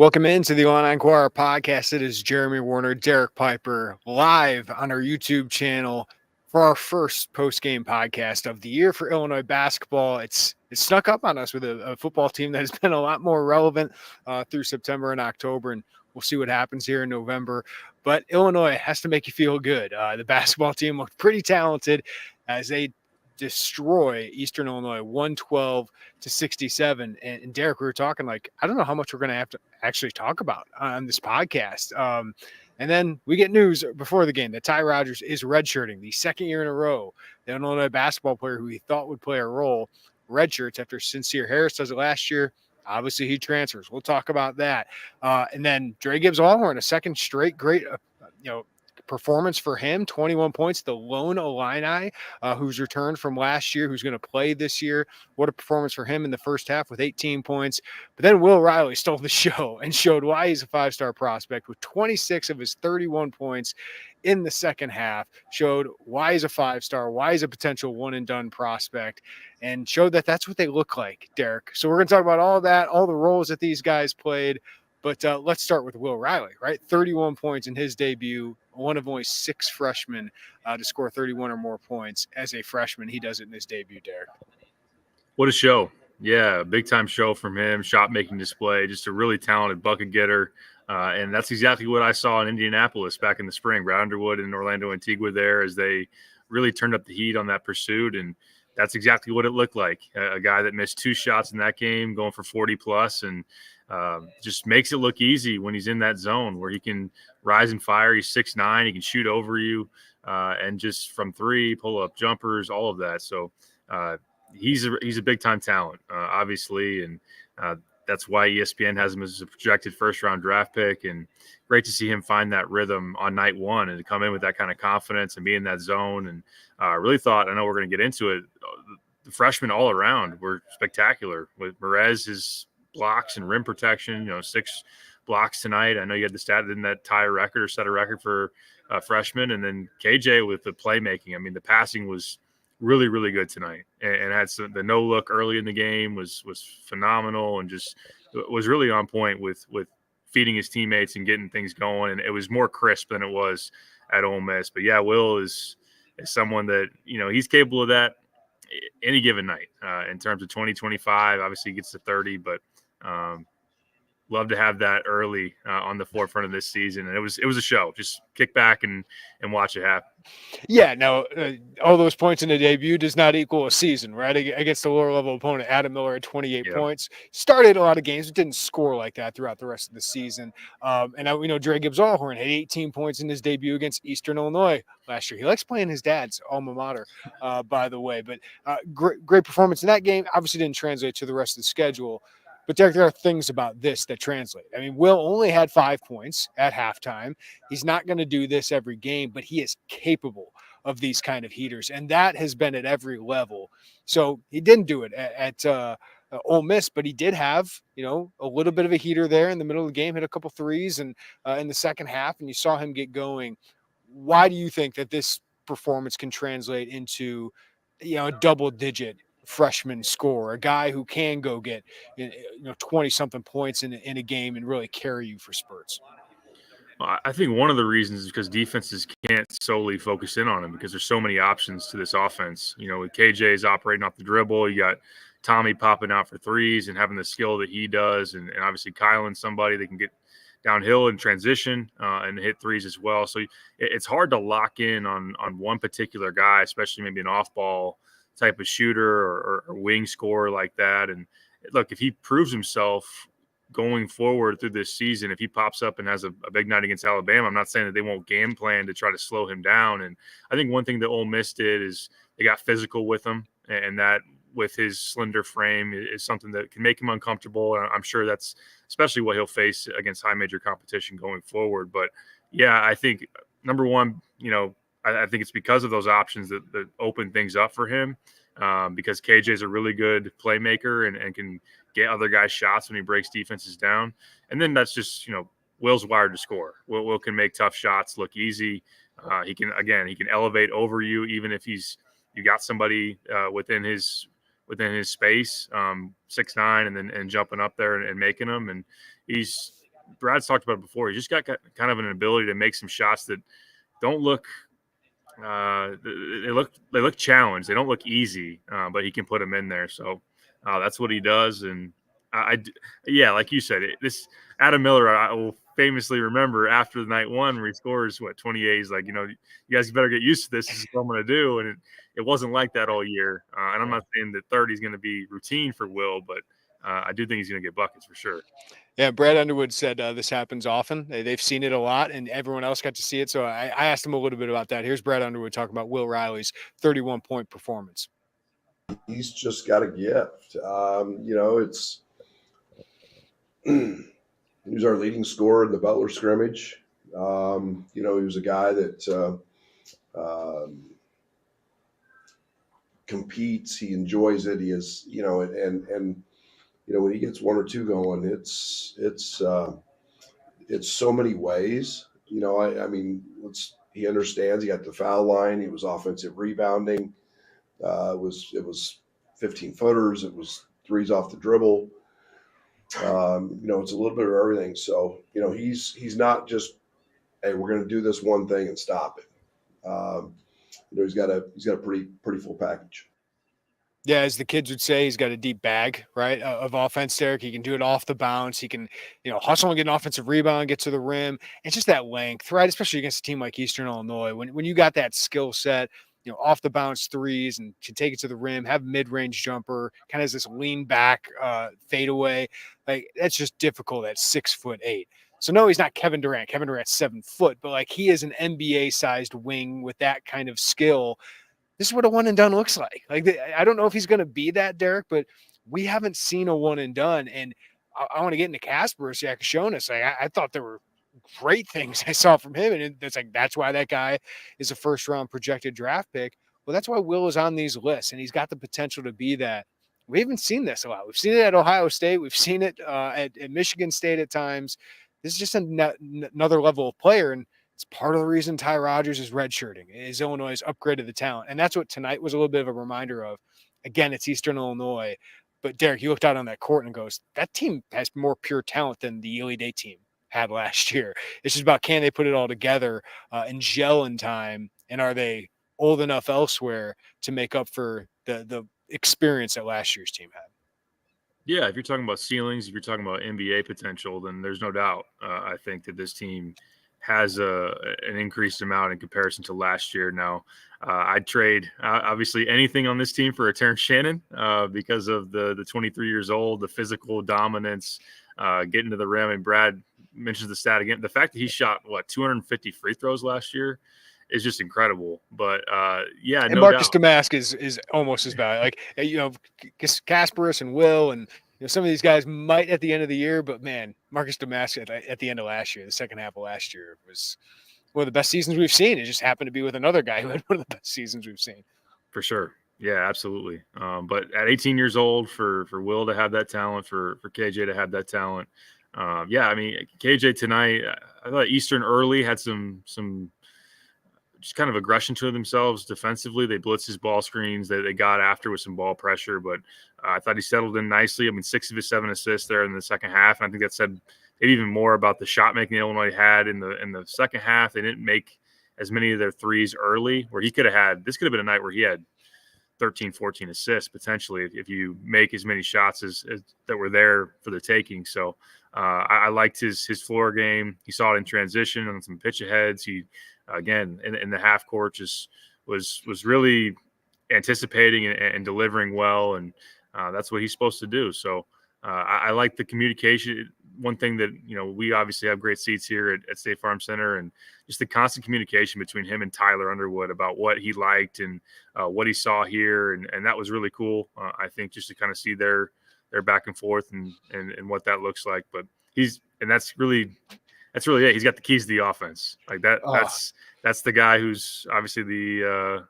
Welcome into the Illini Inquirer podcast. It is Jeremy Werner, Derek Piper, live on our YouTube channel for our first post-game podcast of the year for Illinois basketball. It's snuck up on us with a football team that has been a lot more relevant through September and October, and we'll see what happens here in November. But Illinois has to make you feel good. The basketball team looked pretty talented as they destroy Eastern Illinois 112-67. And Derek, we were talking I don't know how much we're going to have to actually talk about on this podcast. And then we get news before the game that Ty Rodgers is redshirting the second year in a row. The Illinois basketball player who he thought would play a role redshirts after Sincere Harris does it last year. Obviously, he transfers. We'll talk about that. And then Dre Gibbs Allhorn, a second straight great, performance for him, 21 points, the lone Illini who's returned from last year, who's going to play this year. What a performance for him in the first half with 18 points. But then Will Riley stole the show and showed why he's a five-star prospect with 26 of his 31 points in the second half, showed why he's a five-star, why he's a potential one-and-done prospect, and showed that that's what they look like, Derek. So we're going to talk about all that, all the roles that these guys played. But let's start with Will Riley, right? 31 points in his debut, one of only six freshmen to score 31 or more points as a freshman. He does it in his debut, Derek. What a show. Yeah, big-time show from him, shot-making display, just a really talented bucket getter. And that's exactly what I saw in Indianapolis back in the spring. Brad Underwood and Orlando Antigua there as they really turned up the heat on that pursuit. And that's exactly what it looked like. A guy that missed two shots in that game, going for 40-plus, and just makes it look easy when he's in that zone where he can rise and fire. He's 6'9", he can shoot over you, and just from three, pull up jumpers, all of that. So he's a big time talent, obviously, and that's why ESPN has him as a projected first round draft pick. And great to see him find that rhythm on night one and to come in with that kind of confidence and be in that zone. And I really thought, I know we're going to get into it, the freshmen all around were spectacular with Merez's blocks and rim protection, 6 blocks tonight. I know you had the stat, didn't that tie a record or set a record for freshmen? And then KJ with the playmaking. I mean, the passing was really, really good tonight, and had the no look early in the game was phenomenal, and just was really on point with feeding his teammates and getting things going. And it was more crisp than it was at Ole Miss. But yeah, Will is someone that, he's capable of that any given night in terms of 2025. Obviously he gets to 30, but love to have that early on the forefront of this season. And it was a show. Just kick back and watch it happen. Yeah, no, all those points in the debut does not equal a season, right? Against the lower level opponent, Adam Miller had 28 points. Started a lot of games, but didn't score like that throughout the rest of the season. And we know Dre Gibbs Allhorn had 18 points in his debut against Eastern Illinois last year. He likes playing his dad's alma mater, by the way. But great performance in that game. Obviously didn't translate to the rest of the schedule. But Derek, there are things about this that translate. I mean, Will only had 5 points at halftime. He's not going to do this every game, but he is capable of these kind of heaters, and that has been at every level. So he didn't do it at Ole Miss, but he did have, a little bit of a heater there in the middle of the game, hit a couple threes and in the second half, and you saw him get going. Why do you think that this performance can translate into, a double-digit freshman scorer, a guy who can go get 20-something points in a game and really carry you for spurts? Well, I think one of the reasons is because defenses can't solely focus in on him because there's so many options to this offense. With KJ's operating off the dribble, you got Tommy popping out for threes and having the skill that he does, and obviously Kylan's somebody that can get downhill and transition and hit threes as well. So it's hard to lock in on one particular guy, especially maybe an off-ball type of shooter or wing scorer like that. And look, if he proves himself going forward through this season, if he pops up and has a big night against Alabama, I'm not saying that they won't game plan to try to slow him down. And I think one thing that Ole Miss did is they got physical with him, and that with his slender frame is something that can make him uncomfortable. And I'm sure that's especially what he'll face against high major competition going forward. But yeah, I think number one, I think it's because of those options that open things up for him, because KJ is a really good playmaker and can get other guys shots when he breaks defenses down. And then that's just, Will's wired to score. Will can make tough shots look easy. He can elevate over you, even if you got somebody within his space, 6'9", and jumping up there and making them. And he's Brad's talked about it before. He's just got kind of an ability to make some shots that don't look they look challenged. They don't look easy, but he can put them in there. So that's what he does. And yeah, like you said, this Adam Miller, I will famously remember after the night one where he scores 28. He's like, you guys better get used to this. This is what I'm going to do. And it wasn't like that all year. And I'm not saying that 30 is going to be routine for Will, but I do think he's going to get buckets for sure. Yeah, Brad Underwood said this happens often. They've seen it a lot, and everyone else got to see it. So I asked him a little bit about that. Here's Brad Underwood talking about Will Riley's 31-point performance. He's just got a gift. It's he was our leading scorer in the Butler scrimmage. He was a guy that competes. He enjoys it. He is, and when he gets one or two going, it's so many ways. He understands. He got the foul line. He was offensive rebounding. It was 15 footers. It was threes off the dribble. It's a little bit of everything. So he's not just, hey, we're going to do this one thing and stop it. He's got a pretty full package. Yeah, as the kids would say, he's got a deep bag, right, of offense, Derek. He can do it off the bounce. He can, hustle and get an offensive rebound, get to the rim. It's just that length, right, especially against a team like Eastern Illinois. When you got that skill set, off the bounce threes and can take it to the rim, have mid-range jumper, kind of has this lean back fadeaway. Like, that's just difficult at 6'8". So no, he's not Kevin Durant. Kevin Durant's 7 foot, but like he is an NBA-sized wing with that kind of skill. This is what a one and done looks like. I don't know if he's going to be that, Derek, but we haven't seen a one and done. And I want to get into Casper Siakishonis. I thought there were great things I saw from him, and that's why that guy is a first round projected draft pick. Well, that's why Will is on these lists, and he's got the potential to be that. We haven't seen this a lot. We've seen it at Ohio State. We've seen it at Michigan State at times. This is just another level of player, and it's part of the reason Ty Rodgers is redshirting. Is Illinois has upgraded the talent, and that's what tonight was a little bit of a reminder of. Again, it's Eastern Illinois, but Derek, you looked out on that court and goes, that team has more pure talent than the Ely Day team had last year. It's just about, can they put it all together and gel in time, and are they old enough elsewhere to make up for the experience that last year's team had? Yeah, if you're talking about ceilings, if you're talking about NBA potential, then there's no doubt. I think that this team has an increased amount in comparison to last year. Now, I'd trade obviously anything on this team for a Terrence Shannon because of the 23 years old, the physical dominance, getting to the rim. And Brad mentions the stat again. The fact that he shot 250 free throws last year is just incredible. But yeah, and no Marcus doubt. Damask is almost as bad. Like, Kasparis and Will, and some of these guys might at the end of the year, but man, Marcus Damask at the end of last year, the second half of last year, was one of the best seasons we've seen. It just happened to be with another guy who had one of the best seasons we've seen. For sure. Yeah, absolutely. But at 18 years old, for Will to have that talent, for KJ to have that talent. Yeah, I mean, KJ tonight, I thought Eastern early had some just kind of aggression to themselves defensively. They blitzed his ball screens. They got after with some ball pressure, but I thought he settled in nicely. I mean, 6 of his 7 assists there in the second half. And I think that said maybe even more about the shot making Illinois had in the second half. They didn't make as many of their threes early, where he could have had, this could have been a night where he had 13, 14 assists potentially if you make as many shots as that were there for the taking. So I liked his floor game. He saw it in transition on some pitch aheads. He, again, in the half court, just was really anticipating and delivering well, and that's what he's supposed to do. So I like the communication. One thing that, we obviously have great seats here at State Farm Center, and just the constant communication between him and Tyler Underwood about what he liked and what he saw here, and that was really cool. I think just to kind of see their back and forth and what that looks like. But that's really it. He's got the keys to the offense. Like that. Oh. That's the guy who's obviously the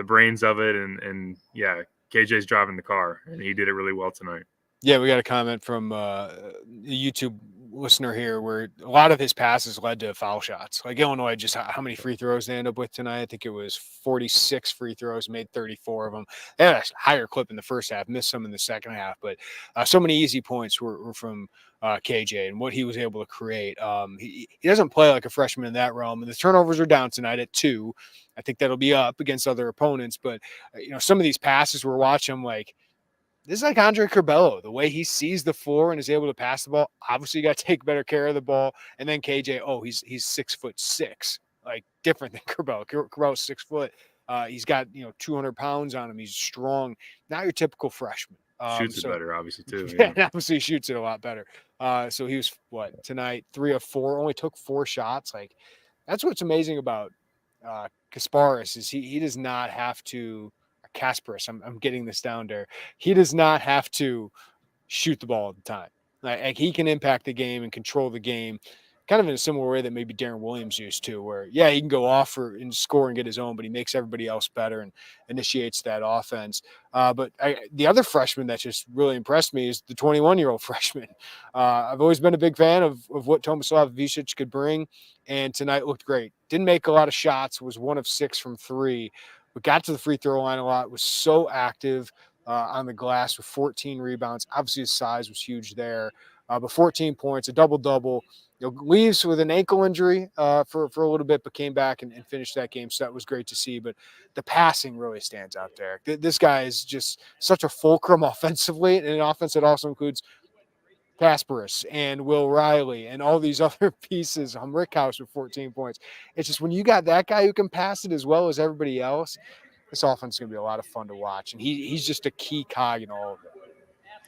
brains of it. And yeah, KJ's driving the car, and he did it really well tonight. Yeah, we got a comment from a YouTube listener here where a lot of his passes led to foul shots. Like Illinois, just how many free throws they end up with tonight? I think it was 46 free throws, made 34 of them. They had a higher clip in the first half, missed some in the second half, but so many easy points were from KJ, and what he was able to create. He doesn't play like a freshman in that realm, and the turnovers are down tonight at 2. I think that'll be up against other opponents, but some of these passes we're watching, I'm like, this is like Andre Curbelo, the way he sees the floor and is able to pass the ball. Obviously, you got to take better care of the ball. And then KJ, he's 6'6", like different than Curbelo. Curbelo's 6 foot. He's got 200 pounds on him. He's strong. Not your typical freshman. Shoots it better, obviously, too. Yeah, and obviously shoots it a lot better. So he was tonight 3 of 4. Only took 4 shots. Like that's what's amazing about Kasparis is he does not have to. Kasparis, I'm getting this down there. He does not have to shoot the ball all the time. Like he can impact the game and control the game, kind of in a similar way that maybe Darren Williams used to, where he can go off and score and get his own, but he makes everybody else better and initiates that offense. But the other freshman that just really impressed me is the 21-year-old freshman. I've always been a big fan of what Tomislav Visic could bring, and tonight looked great. Didn't make a lot of shots, was 1 of 6 from 3. But got to the free throw line a lot, was so active on the glass with 14 rebounds. Obviously, his size was huge there. But 14 points, a double-double. Leaves with an ankle injury for a little bit, but came back and finished that game. So that was great to see. But the passing really stands out there. This guy is just such a fulcrum offensively, and an offense that also includes Kasparis and Will Riley and all these other pieces. Rickhouse with 14 points. It's just when you got that guy who can pass it as well as everybody else, this offense is going to be a lot of fun to watch. And he's just a key cog in all of it.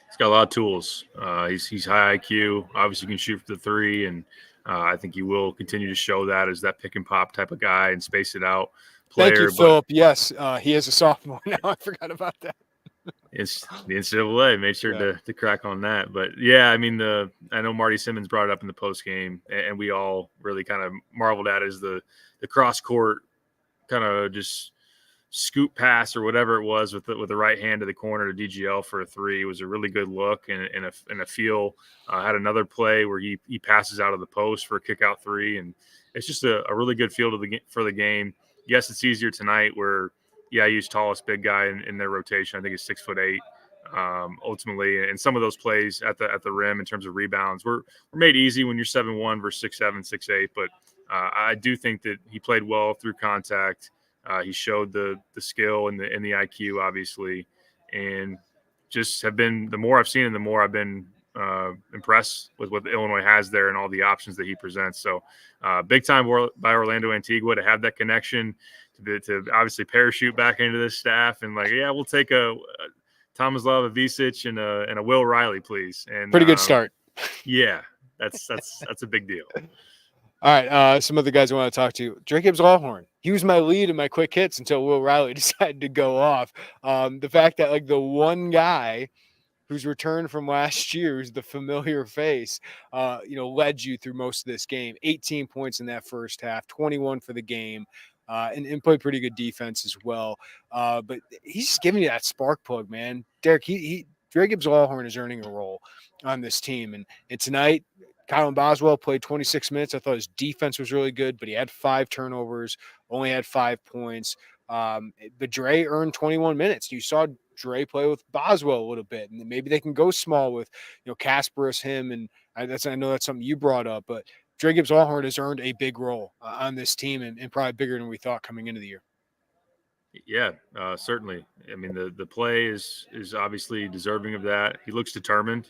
He's got a lot of tools. He's high IQ. Obviously, can shoot for the 3, and I think he will continue to show that as that pick and pop type of guy and space it out player. Thank you, Philip. Yes, he is a sophomore now. I forgot about that. It's the NCAA made sure to crack on that. But I mean, I know Marty Simmons brought it up in the post game, and we all really kind of marveled at is the cross court kind of just scoop pass or whatever it was with the right hand to the corner to DGL for a 3. It was a really good look and a feel. Had another play where he passes out of the post for a kick out 3, and it's just a really good feel for the game. Yes, it's easier tonight where EIU's tallest big guy in their rotation, I think, is 6'8". Ultimately, and some of those plays at the rim in terms of rebounds were made easy when you're 7'1" versus 6'7", 6'8". But I do think that he played well through contact. He showed the skill and the IQ, obviously, and just have been, the more I've seen him, the more I've been impressed with what Illinois has there and all the options that he presents. So big time by Orlando Antigua to have that connection, to obviously parachute back into this staff and we'll take a Tomislav Visic and a Will Riley, please. And pretty good start. Yeah, that's a big deal. All right, some other guys I want to talk to. Drake Gibbs-Allhorn. He was my lead in my quick hits until Will Riley decided to go off. The fact that the one guy who's returned from last year, who's the familiar face, led you through most of this game. 18 points in that first half, 21 for the game, and played pretty good defense as well. But he's just giving you that spark plug, man. Derek, Drake Gibbs-Allhorn is earning a role on this team. And tonight, KJ Boswell played 26 minutes. I thought his defense was really good, but he had 5 turnovers, only had 5 points. But Dre earned 21 minutes. You saw Dre play with Boswell a little bit, and maybe they can go small with Kasparis, him, and I know that's something you brought up. But Dre Gibbs-Allhorn has earned a big role on this team, and probably bigger than we thought coming into the year. Yeah, certainly. I mean, the play is obviously deserving of that. He looks determined.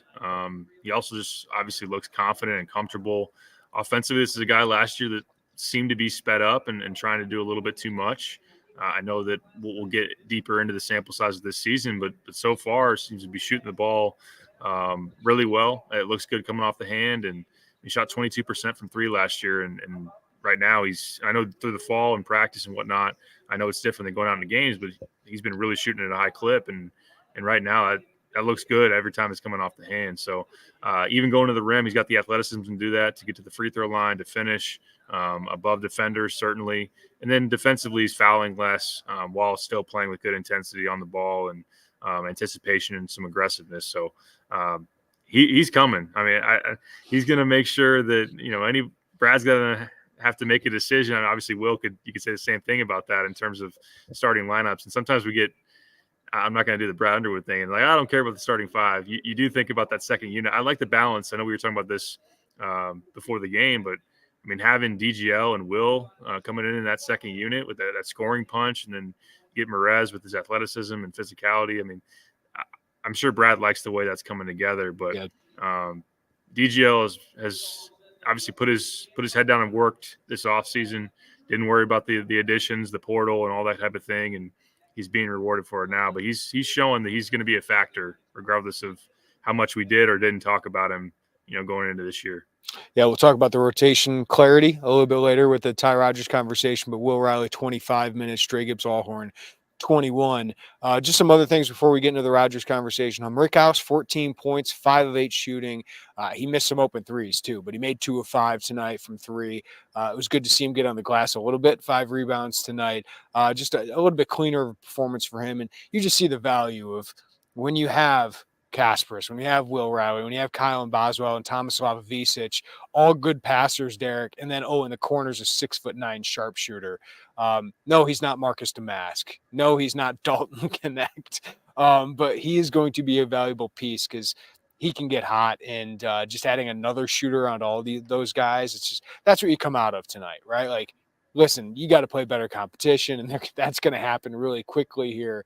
He also just obviously looks confident and comfortable. Offensively, this is a guy last year that seemed to be sped up and trying to do a little bit too much. I know that we'll get deeper into the sample size of this season, but so far seems to be shooting the ball really well. It looks good coming off the hand, and he shot 22% from 3 last year, and right now I know through the fall and practice and whatnot, I know it's different than going out in the games, but he's been really shooting at a high clip, and right now that looks good every time it's coming off the hand. So even going to the rim, he's got the athleticism to do that, to get to the free throw line, to finish above defenders, certainly. And then defensively, he's fouling less while still playing with good intensity on the ball and anticipation and some aggressiveness. So he's coming. I mean, he's going to make sure that, Brad's going to have to make a decision. And obviously, you could say the same thing about that in terms of starting lineups. And sometimes we get, I'm not going to do the Brad Underwood thing. And like, I don't care about the starting five. You do think about that second unit. I like the balance. I know we were talking about this before the game, but I mean, having DGL and Will coming in that second unit with that scoring punch, and then get Merez with his athleticism and physicality. I mean, I'm sure Brad likes the way that's coming together, but DGL has obviously put his head down and worked this offseason. Didn't worry about the additions, the portal, and all that type of thing, and he's being rewarded for it now. But he's showing that he's going to be a factor, regardless of how much we did or didn't talk about him, going into this year. Yeah, we'll talk about the rotation clarity a little bit later with the Ty Rodgers conversation, but Will Riley, 25 minutes, Dre Gibbs-Allhorn, 21. Just some other things before we get into the Rodgers conversation. Rickhouse, 14 points, 5 of 8 shooting. He missed some open threes too, but he made 2 of 5 tonight from 3. It was good to see him get on the glass a little bit. 5 rebounds tonight. Just a little bit cleaner performance for him. And you just see the value of when you have Kasparis, when you have Will Riley, when you have KJ Boswell and Tomislav Visic, all good passers, Derek. And then, in the corner's a 6'9" sharpshooter. No, he's not Marcus Damask. No, he's not Dalton Connect. But he is going to be a valuable piece because he can get hot, and just adding another shooter around all those guys, that's what you come out of tonight, right? Like, listen, you got to play better competition, and that's going to happen really quickly here.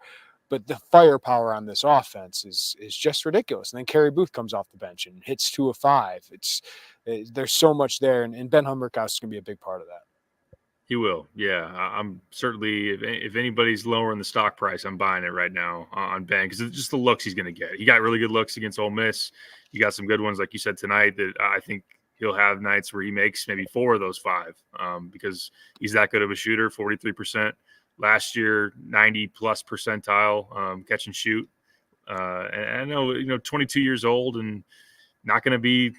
But the firepower on this offense is just ridiculous. And then Kerry Booth comes off the bench and hits 2 of 5. There's so much there, and Ben Rickhouse is going to be a big part of that. He will, yeah. I'm certainly, if anybody's lowering the stock price, I'm buying it right now on Ben, because it's just the looks he's going to get. He got really good looks against Ole Miss. You got some good ones, like you said tonight, that I think he'll have nights where he makes maybe 4 of those 5, because he's that good of a shooter. 43% last year, 90-plus percentile catch and shoot. And I know, 22 years old and not going to be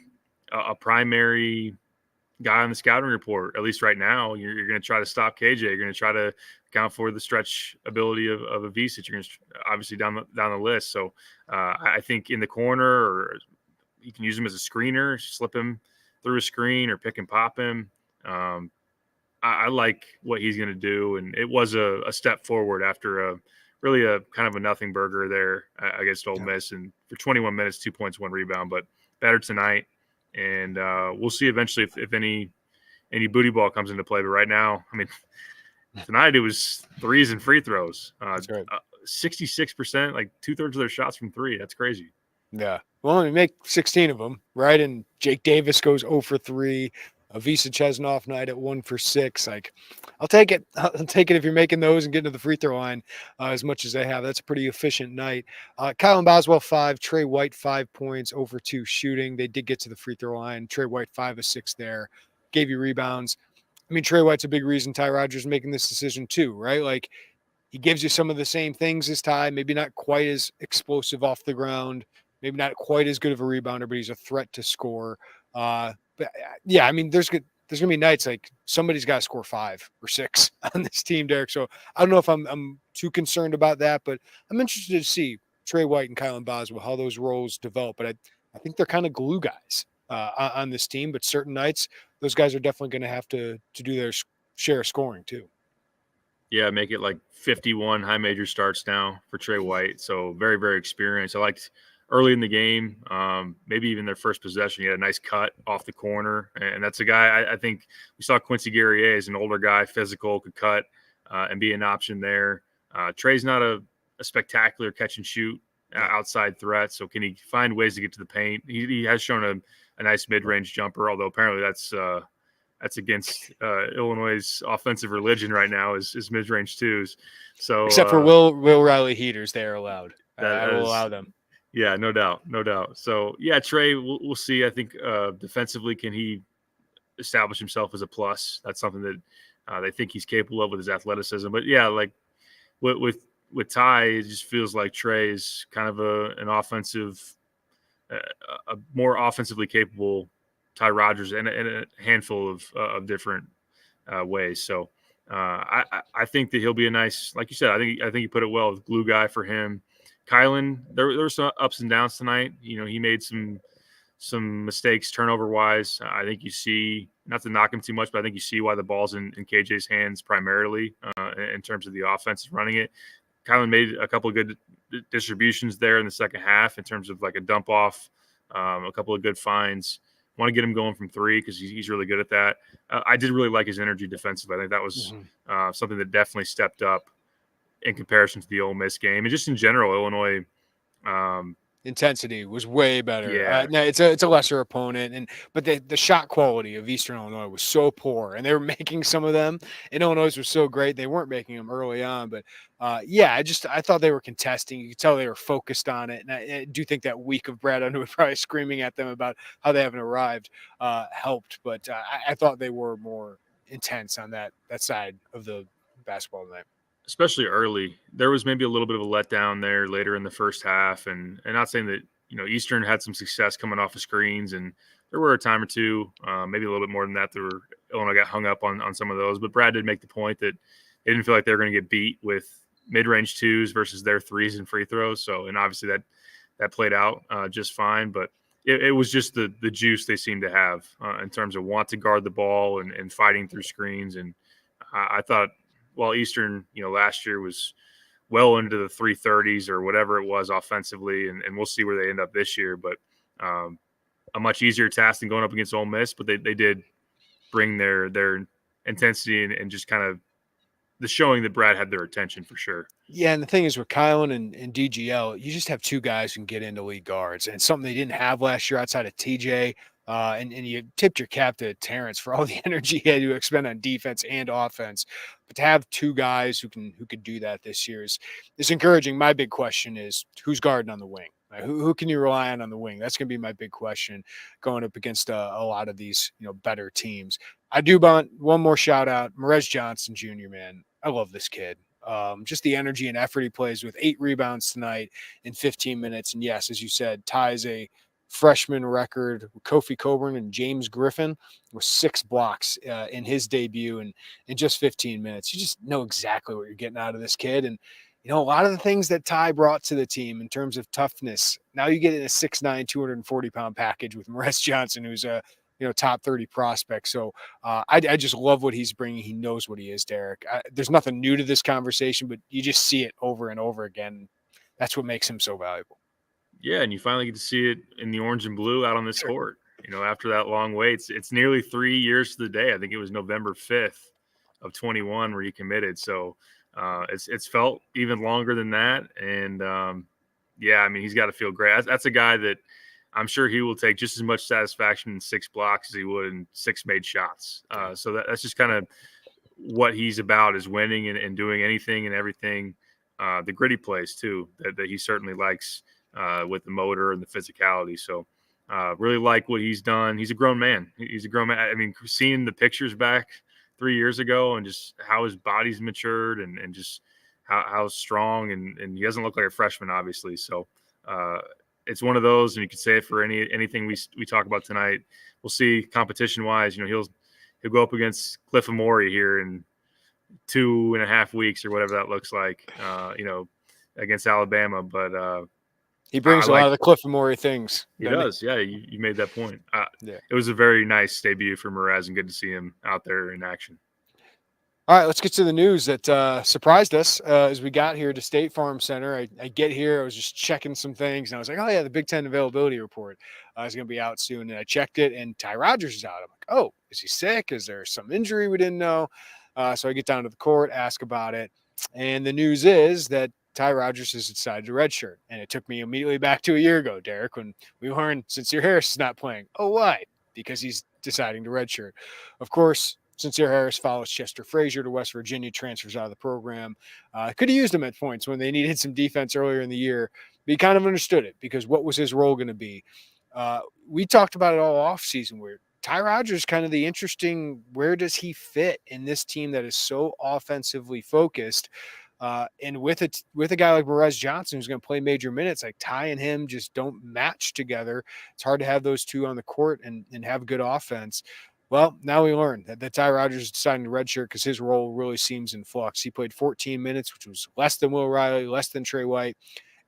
a primary guy on the scouting report, at least right now. You're going to try to stop KJ. You're going to try to account for the stretch ability of a Visic. You're going to obviously down the list. So I think in the corner, or you can use him as a screener, slip him through a screen or pick and pop him. I like what he's going to do. And it was a step forward after a kind of a nothing burger there against Ole Miss. And for 21 minutes, 2 points, 1 rebound, but better tonight. And we'll see eventually if any booty ball comes into play. But right now, I mean, tonight it was threes and free throws. That's right. 66%, like 2/3 of their shots from 3. That's crazy. Yeah. Well, we make 16 of them, right? And Jake Davis goes 0 for 3. Visic has an off night at 1 for 6. Like, I'll take it. I'll take it if you're making those and getting to the free throw line as much as they have. That's a pretty efficient night. KJ Boswell, 5. Trey White, 5 points, 0 for 2 shooting. They did get to the free throw line. Trey White, 5 of 6 there. Gave you rebounds. I mean, Trey White's a big reason Ty Rodgers is making this decision too, right? Like, he gives you some of the same things as Ty, maybe not quite as explosive off the ground, maybe not quite as good of a rebounder, but he's a threat to score. But yeah, I mean, there's going to be nights like somebody's got to score 5 or 6 on this team, Derek. So I don't know if I'm too concerned about that, but I'm interested to see Trey White and KJ Boswell, how those roles develop. But I think they're kind of glue guys on this team, but certain nights, those guys are definitely going to have to do their share of scoring too. Yeah, make it like 51 high major starts now for Trey White. So very, very experienced. I liked early in the game, maybe even their first possession, he had a nice cut off the corner. And that's a guy, I think we saw Quincy Guerrier as an older guy, physical, could cut and be an option there. Trey's not a spectacular catch and shoot outside threat. So can he find ways to get to the paint? He has shown a nice mid-range jumper, although apparently that's against Illinois' offensive religion right now is mid-range twos. So except for Will Riley heaters, they are allowed. I will allow them. Yeah, no doubt. So yeah, Trey, we'll see. I think defensively, can he establish himself as a plus? That's something that they think he's capable of with his athleticism. But yeah, like with Ty, it just feels like Trey is kind of an offensive, a more offensively capable Ty Rodgers in a handful of different ways. So I think that he'll be a nice, like you said, I think you put it well, glue guy for him. Kylan, there were some ups and downs tonight. He made some mistakes turnover wise. I think you see, not to knock him too much, but I think you see why the ball's in KJ's hands primarily in terms of the offense running it. Kylan made a couple of good distributions there in the second half in terms of like a dump off, a couple of good finds. Want to get him going from three because he's really good at that. I did really like his energy defensively. I think that was something that definitely stepped up in comparison to the Ole Miss game. And just in general, Illinois intensity was way better. Yeah. No, it's a lesser opponent, but the shot quality of Eastern Illinois was so poor, and they were making some of them. And Illinois was so great, they weren't making them early on. But I thought they were contesting. You could tell they were focused on it, and I do think that week of Brad Underwood probably screaming at them about how they haven't arrived helped. But I thought they were more intense on that side of the basketball tonight. Especially early. There was maybe a little bit of a letdown there later in the first half. And not saying that, Eastern had some success coming off of screens, and there were a time or two, maybe a little bit more than that, Illinois got hung up on some of those. But Brad did make the point that they didn't feel like they were going to get beat with mid-range twos versus their threes and free throws. So, and obviously that played out just fine. But it was just the juice they seemed to have in terms of want to guard the ball and fighting through screens. And I thought, while Eastern, last year was well into the 330s or whatever it was offensively, and we'll see where they end up this year. But a much easier task than going up against Ole Miss, but they did bring their intensity and just kind of the showing that Brad had their attention for sure. Yeah, and the thing is with Kylan and DGL, you just have two guys who can get into lead guards, and something they didn't have last year outside of TJ. And you tipped your cap to Terrence for all the energy he had to expend on defense and offense. But to have two guys who could do that this year is encouraging. My big question is who's guarding on the wing? Who can you rely on the wing? That's going to be my big question going up against a lot of these better teams. I do want one more shout out, Merez Johnson Jr. Man, I love this kid. Just the energy and effort he plays with. 8 rebounds tonight in 15 minutes, and yes, as you said, ties a freshman record with Kofi Coburn and James Griffin with 6 blocks in his debut in just 15 minutes. You just know exactly what you're getting out of this kid. And, a lot of the things that Ty brought to the team in terms of toughness, now you get in a 6'9", 240-pound package with Merez Johnson, who's a top 30 prospect. So I just love what he's bringing. He knows what he is, Derek. There's nothing new to this conversation, but you just see it over and over again. That's what makes him so valuable. Yeah, and you finally get to see it in the orange and blue out on this court. After that long wait, it's nearly 3 years to the day. I think it was November 5th of 21 where he committed. So it's felt even longer than that. And he's got to feel great. That's a guy that I'm sure he will take just as much satisfaction in 6 blocks as he would in 6 made shots. So that's just kind of what he's about, is winning and doing anything and everything. The gritty plays too, that he certainly likes. With the motor and the physicality. So really like what he's done. He's a grown man. He's a grown man. I mean, seeing the pictures back 3 years ago and just how his body's matured and just how strong and he doesn't look like a freshman, obviously. So it's one of those, and you could say it for anything we talk about tonight. We'll see competition wise, he'll go up against Cliff Amori here in 2.5 weeks or whatever that looks like, against Alabama. But he brings a lot of the Cliff Amori things. He does. Yeah, you made that point. Yeah. It was a very nice debut for Merez, and good to see him out there in action. All right, let's get to the news that surprised us as we got here to State Farm Center. I get here, I was just checking some things, and I was like, oh, yeah, the Big Ten availability report is going to be out soon. And I checked it, and Ty Rodgers is out. I'm like, oh, is he sick? Is there some injury we didn't know? So I get down to the court, ask about it, and the news is that Ty Rodgers has decided to redshirt. And it took me immediately back to a year ago, Derek, when we learned Sincere Harris is not playing. Oh, why? Because he's deciding to redshirt. Of course, Sincere Harris follows Chester Frazier to West Virginia, transfers out of the program. Could have used him at points when they needed some defense earlier in the year, but he kind of understood it because what was his role going to be? We talked about it all offseason where Ty Rodgers kind of the interesting, where does he fit in this team that is so offensively focused? And with a guy like Merez Johnson, who's going to play major minutes, like Ty and him just don't match together. It's hard to have those two on the court and have good offense. Well, now we learn that Ty Rodgers is deciding to redshirt because his role really seems in flux. He played 14 minutes, which was less than Will Riley, less than Trey White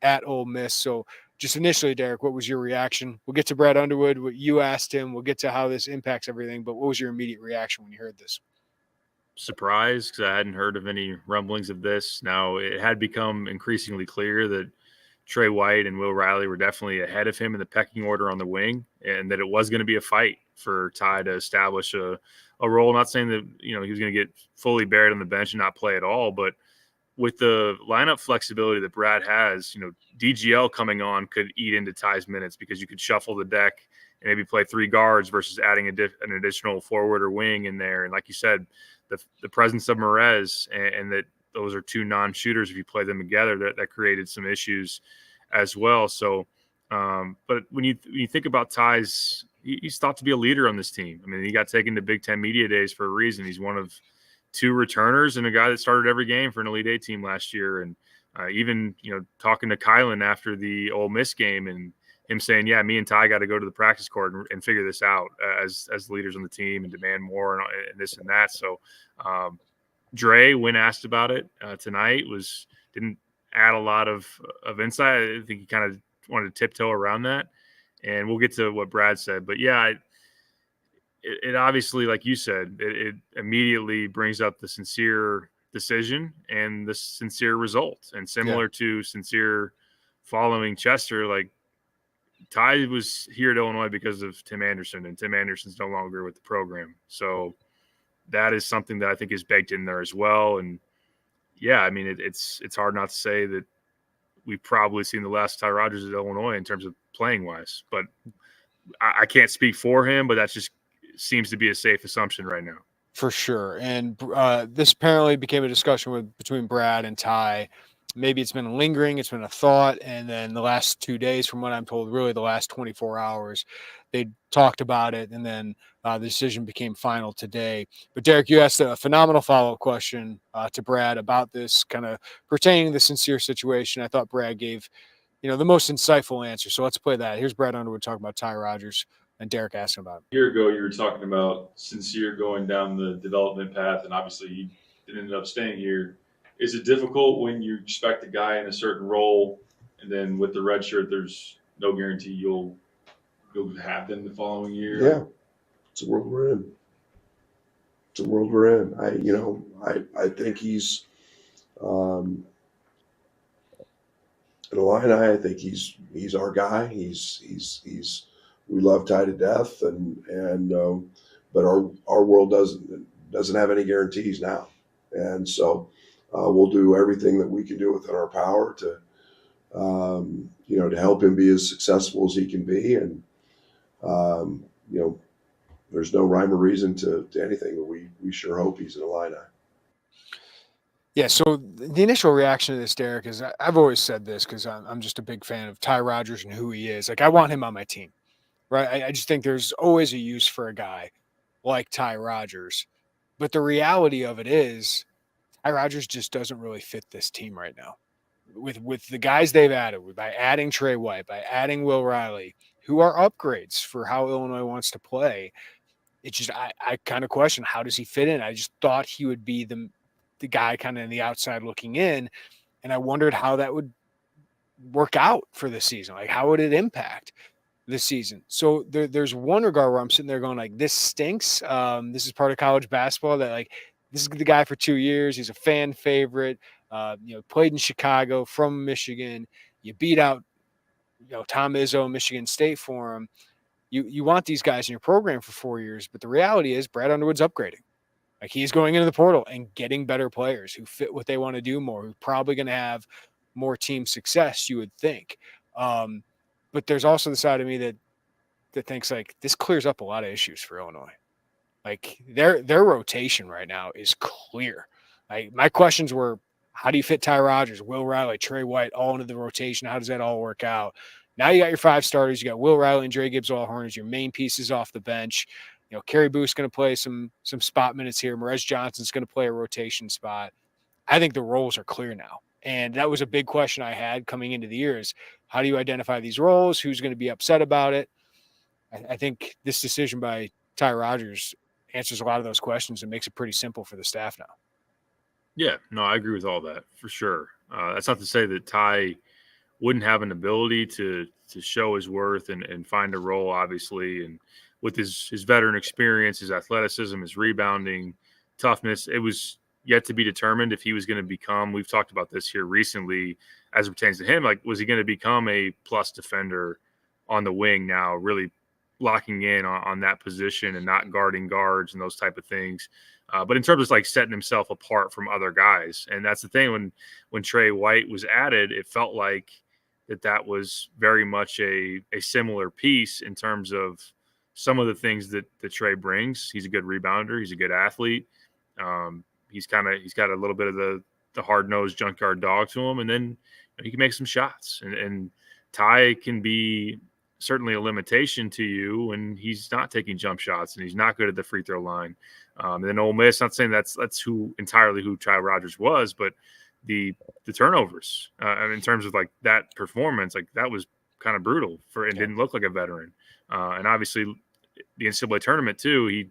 at Ole Miss. So just initially, Derek, what was your reaction? We'll get to Brad Underwood, what you asked him. We'll get to how this impacts everything. But what was your immediate reaction when you heard this? Surprised, because I hadn't heard of any rumblings of this. Now, it had become increasingly clear that Trey White and Will Riley were definitely ahead of him in the pecking order on the wing, and that it was going to be a fight for Ty to establish a role. Not saying that, he was going to get fully buried on the bench and not play at all, but with the lineup flexibility that Brad has, DGL coming on could eat into Ty's minutes because you could shuffle the deck and maybe play 3 guards versus adding an additional forward or wing in there. And like you said, the presence of Merez and that those are 2 non-shooters, if you play them together, that created some issues as well. So, but when you think about Ty's, he's thought to be a leader on this team. I mean, he got taken to Big Ten Media Days for a reason. He's one of 2 returners and a guy that started every game for an Elite 8 team last year. And even, talking to Kylan after the Ole Miss game and him saying, yeah, me and Ty got to go to the practice court and figure this out as leaders on the team and demand more and this and that. So Dre, when asked about it tonight, didn't add a lot of insight. I think he kind of wanted to tiptoe around that. And we'll get to what Brad said. But, yeah, it obviously, like you said, it immediately brings up the Sincere decision and the Sincere result. And similar to Sincere following Chester, like, Ty was here at Illinois because of Tim Anderson, and Tim Anderson's no longer with the program. So that is something that I think is baked in there as well. And, yeah, I mean, it's hard not to say that we've probably seen the last Ty Rodgers at Illinois in terms of playing-wise. But I can't speak for him, but that just seems to be a safe assumption right now. For sure. And this apparently became a discussion between Brad and Ty. Maybe it's been lingering, it's been a thought, and then the last 2 days, from what I'm told, really the last 24 hours, they talked about it, and then the decision became final today. But Derek, you asked a phenomenal follow-up question to Brad about this, kind of pertaining to the Sincere situation. I thought Brad gave, the most insightful answer. So let's play that. Here's Brad Underwood talking about Ty Rodgers, and Derek asking about him. A year ago, you were talking about Sincere going down the development path, and obviously he ended up staying here. Is it difficult when you expect a guy in a certain role, and then with the red shirt, there's no guarantee you'll have them the following year? Yeah, it's a world we're in. It's a world we're in. I think he's in Illini. I think he's our guy. He's we love Ty to death, but our world doesn't have any guarantees now, and so. We'll do everything that we can do within our power to help him be as successful as he can be. And, there's no rhyme or reason to anything, but we sure hope he's an Illini. Yeah, so the initial reaction to this, Derek, is I've always said this because I'm just a big fan of Ty Rodgers and who he is. Like, I want him on my team, right? I just think there's always a use for a guy like Ty Rodgers. But the reality of it is, Ty Rodgers just doesn't really fit this team right now. With the guys they've added, by adding Trey White, by adding Will Riley, who are upgrades for how Illinois wants to play, it's just I kind of question, how does he fit in? I just thought he would be the guy kind of in the outside looking in, and I wondered how that would work out for the season. Like, how would it impact this season? So there's one regard where I'm sitting there going, like, this stinks. This is part of college basketball that, like, this is the guy for 2 years. He's a fan favorite. Played in Chicago, from Michigan. You beat out, Tom Izzo, Michigan State for him. You want these guys in your program for 4 years, but the reality is Brad Underwood's upgrading. Like, he's going into the portal and getting better players who fit what they want to do more, who are probably going to have more team success, you would think. But there's also the side of me that thinks, like, this clears up a lot of issues for Illinois. Like, their rotation right now is clear. Like, my questions were, how do you fit Ty Rodgers, Will Riley, Trey White all into the rotation? How does that all work out? Now you got your 5 starters. You got Will Riley and Dre Gibbs-Allhorn as your main pieces off the bench. Kerry Booth's going to play some spot minutes here. Merez Johnson's going to play a rotation spot. I think the roles are clear now. And that was a big question I had coming into the year is, how do you identify these roles? Who's going to be upset about it? I think this decision by Ty Rodgers answers a lot of those questions and makes it pretty simple for the staff now. Yeah, no, I agree with all that for sure. That's not to say that Ty wouldn't have an ability to show his worth and find a role, obviously. And with his veteran experience, his athleticism, his rebounding, toughness, it was yet to be determined if he was going to become, we've talked about this here recently as it pertains to him, like, was he going to become a plus defender on the wing now, really locking in on that position and not guarding guards and those type of things. But in terms of like setting himself apart from other guys, and that's the thing, when Trey White was added, it felt like that was very much a similar piece in terms of some of the things that Trey brings. He's a good rebounder. He's a good athlete. He's got a little bit of the hard-nosed junkyard dog to him, and then he can make some shots. And Ty can be certainly a limitation to you when he's not taking jump shots and he's not good at the free throw line. And then Ole Miss, not saying that's entirely who Ty Rodgers was, but the turnovers in terms of like that performance, like that was kind of brutal and didn't look like a veteran. And obviously the NCAA tournament too,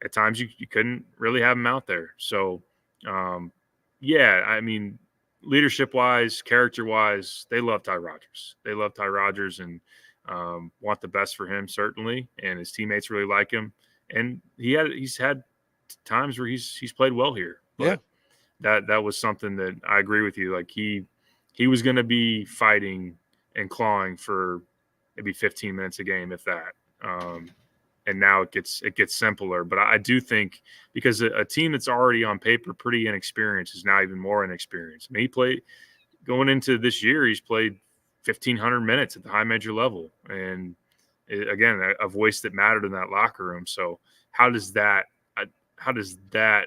at times you couldn't really have him out there. So yeah, I mean, leadership wise, character wise, they love Ty Rodgers. They love Ty Rodgers and want the best for him, certainly. And his teammates really like him. And he's had times where he's played well here. But that was something that I agree with you. Like he was going to be fighting and clawing for maybe 15 minutes a game, if that. And now it gets simpler. But I do think because a team that's already on paper pretty inexperienced is now even more inexperienced. I mean, he played going into this year, he's played 1,500 minutes at the high major level. And again, a voice that mattered in that locker room. So how does that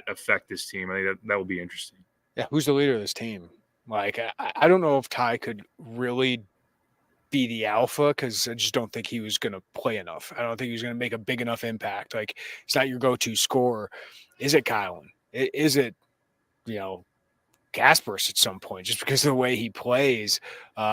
affect this team? I think that will be interesting. Yeah, who's the leader of this team? Like, I don't know if Ty could really be the alpha because I just don't think he was going to play enough. I don't think he was going to make a big enough impact. Like, he's not your go-to scorer. Is it Kylan? Is it, Kasparis at some point just because of the way he plays?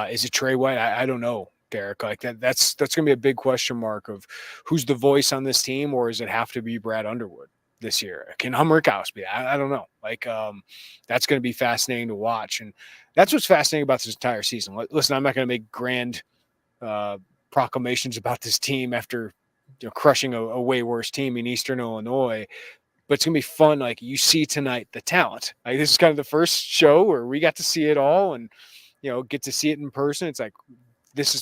Is it Trey White? I don't know, Derek. Like that's going to be a big question mark of who's the voice on this team, or does it have to be Brad Underwood this year? Can Humrickhouse be? I don't know. Like that's going to be fascinating to watch, and that's what's fascinating about this entire season. Listen, I'm not going to make grand proclamations about this team after crushing a way worse team in Eastern Illinois. But it's going to be fun. Like you see tonight, the talent. Like this is kind of the first show where we got to see it all and, get to see it in person. It's like, this is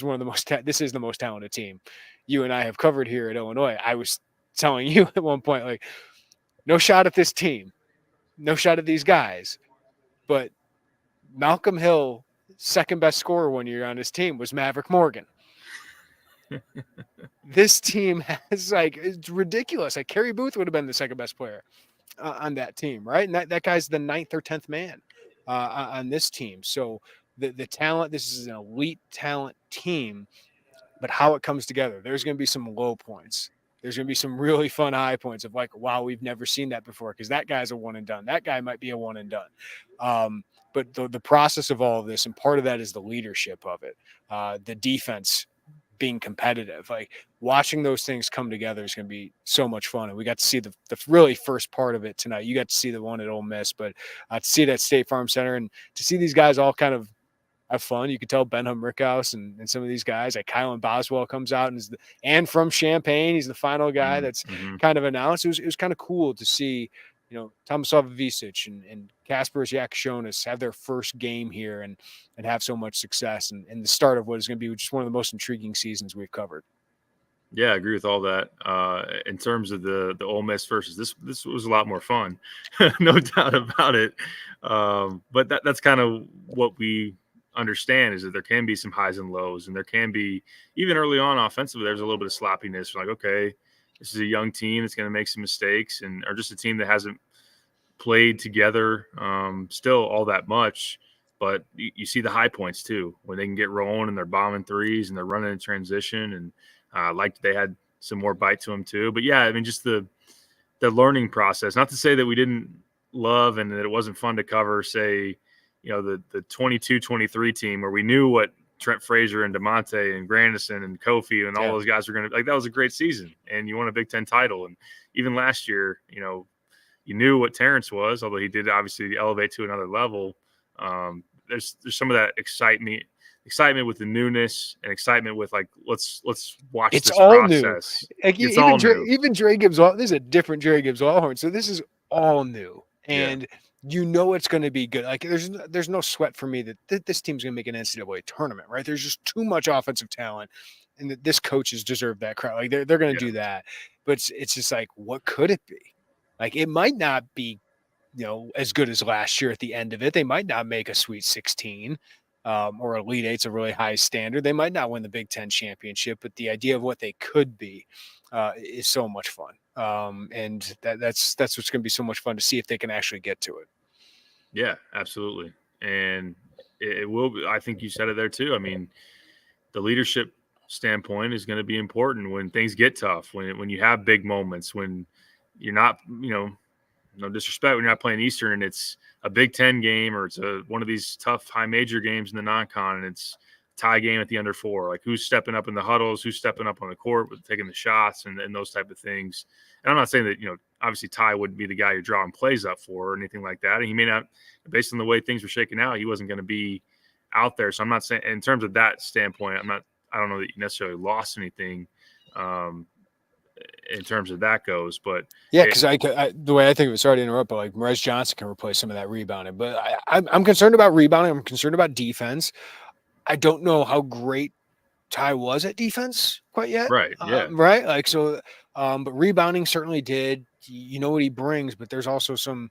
this is the most talented team you and I have covered here at Illinois. I was telling you at one point, like, no shot at this team, no shot at these guys. But Malcolm Hill, second best scorer one year on his team was Maverick Morgan. This team has it's ridiculous. Like Kerry Booth would have been the second best player on that team, right? And that guy's the 9th or 10th man on this team. So the talent, this is an elite talent team, but how it comes together, there's going to be some low points. There's going to be some really fun high points of like, wow, we've never seen that before because that guy's a one and done. That guy might be a one and done. But the process of all of this, and part of that is the leadership of it, the defense being competitive, like watching those things come together is going to be so much fun. And we got to see the really first part of it tonight. You got to see the one at Ole Miss, but to see it at State Farm Center and to see these guys all kind of have fun. You could tell Ben Humrickhouse and some of these guys, like KJ Boswell comes out and from Champaign, he's the final guy that's kind of announced. It was kind of cool to see, Tomislav Ivisic and Kasparis Yakashonis have their first game here and have so much success and the start of what is going to be just one of the most intriguing seasons we've covered. Yeah, I agree with all that. In terms of the Ole Miss versus this was a lot more fun, no doubt about it. But that's kind of what we understand is that there can be some highs and lows, and there can be even early on offensively. There's a little bit of sloppiness. Like, okay, this is a young team that's going to make some mistakes, or just a team that hasn't played together still all that much. But you see the high points too when they can get rolling and they're bombing threes and they're running in transition, and like they had some more bite to them too. But yeah, I mean, just the learning process. Not to say that we didn't love and that it wasn't fun to cover, say, the 22-23 team where we knew what Trent Frazier and DeMonte and Grandison and Kofi and all those guys were going to like. That was a great season, and you won a Big Ten title. And even last year, you knew what Terrence was, although he did obviously elevate to another level. There's some of that excitement with the newness and excitement with like let's watch it's this all process. New. Like, it's all new. Even Dre Gibbs, this is a different Dre Gibbs Allhorn, so this is all new. And you know it's going to be good. Like there's no sweat for me that this team's going to make an NCAA tournament, right? There's just too much offensive talent, and this coaches deserve that crowd. Like they're going to do that, but it's just like, what could it be? Like it might not be, as good as last year at the end of it. They might not make a Sweet 16 or Elite Eight's a really high standard. They might not win the Big Ten championship, but the idea of what they could be is so much fun. And that's what's going to be so much fun to see if they can actually get to it. Yeah, absolutely. And it will be, I think you said it there too. I mean, the leadership standpoint is going to be important when things get tough, when you have big moments, when you're not, no disrespect, when you're not playing Eastern and it's a Big Ten game or it's one of these tough high major games in the non-con and it's a tie game at the under 4, like who's stepping up in the huddles, who's stepping up on the court with taking the shots and those type of things. And I'm not saying that, obviously Ty wouldn't be the guy you're drawing plays up for or anything like that. And he may not, based on the way things were shaking out, he wasn't going to be out there. So I'm not saying in terms of that standpoint, I don't know that you necessarily lost anything in terms of that goes, but yeah, because the way I think of it, sorry to interrupt, but like Merez Johnson can replace some of that rebounding. But I'm concerned about rebounding. I'm concerned about defense. I don't know how great Ty was at defense quite yet. Right. Yeah. Right. Like so, but rebounding certainly did. You know what he brings, but there's also some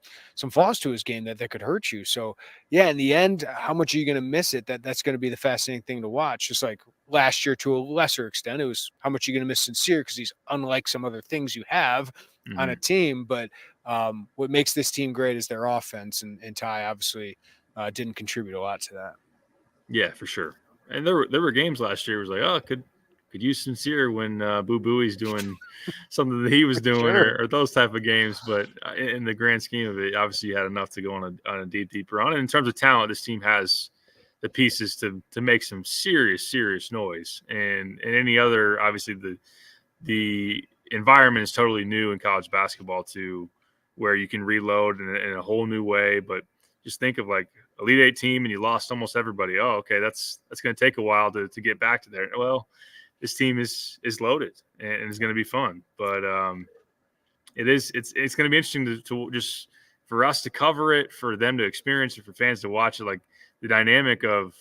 flaws to his game that could hurt you. So yeah, in the end, how much are you going to miss it? That's going to be the fascinating thing to watch. Just like last year, to a lesser extent, it was how much are you going to miss Sincere because he's unlike some other things you have on a team. But what makes this team great is their offense, and Ty obviously didn't contribute a lot to that. Yeah, for sure. And there were games last year. It was like, oh, could use Sincere when Boo Booey's doing something that he was doing, Sure. or those type of games. But in the grand scheme of it, obviously you had enough to go on a deep run. And in terms of talent, this team has the pieces to make some serious noise. And any other, obviously the environment is totally new in college basketball to where you can reload in a whole new way. But just think of like Elite Eight team and you lost almost everybody. Oh, okay, that's going to take a while to get back to there. Well, this team is loaded and it's going to be fun. But it's going to be interesting to just for us to cover it, for them to experience it, for fans to watch it. Like the dynamic of